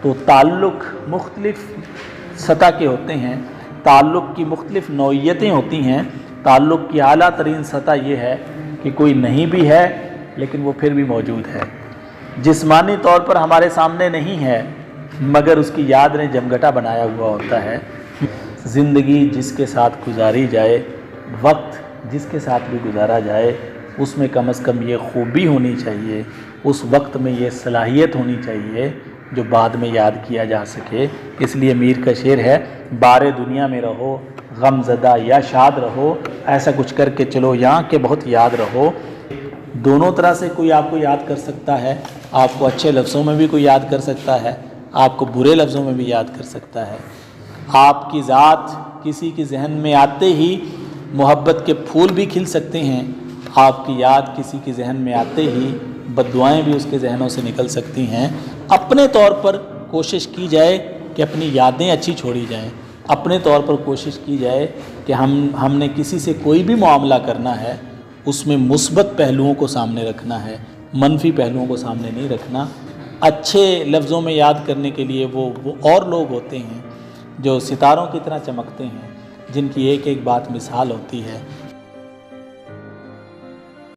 تو تعلق مختلف سطح کے ہوتے ہیں، تعلق کی مختلف نوعیتیں ہوتی ہیں۔ تعلق کی اعلیٰ ترین سطح یہ ہے کہ کوئی نہیں بھی ہے لیکن وہ پھر بھی موجود ہے، جسمانی طور پر ہمارے سامنے نہیں ہے مگر اس کی یاد نے جمگٹا بنایا ہوا ہوتا ہے۔ زندگی جس کے ساتھ گزاری جائے، وقت جس کے ساتھ بھی گزارا جائے، اس میں کم از کم یہ خوبی ہونی چاہیے، اس وقت میں یہ صلاحیت ہونی چاہیے جو بعد میں یاد کیا جا سکے۔ اس لیے میر کا شعر ہے، بار دنیا میں رہو غم زدہ یا شاد رہو، ایسا کچھ کر کے چلو یہاں کہ بہت یاد رہو۔ دونوں طرح سے کوئی آپ کو یاد کر سکتا ہے، آپ کو اچھے لفظوں میں بھی کوئی یاد کر سکتا ہے، آپ کو برے لفظوں میں بھی یاد کر سکتا ہے۔ آپ کی ذات کسی کے ذہن میں آتے ہی محبت کے پھول بھی کھل سکتے ہیں، آپ کی یاد کسی کے ذہن میں آتے ہی بد دعائیں بھی اس کے ذہنوں سے نکل سکتی ہیں۔ اپنے طور پر کوشش کی جائے کہ اپنی یادیں اچھی چھوڑی جائیں، اپنے طور پر کوشش کی جائے کہ ہم نے کسی سے کوئی بھی معاملہ کرنا ہے اس میں مثبت پہلوؤں کو سامنے رکھنا ہے، منفی پہلوؤں کو سامنے نہیں رکھنا۔ اچھے لفظوں میں یاد کرنے کے لیے وہ اور لوگ ہوتے ہیں جو ستاروں کی طرح چمکتے ہیں، جن کی ایک ایک بات مثال ہوتی ہے۔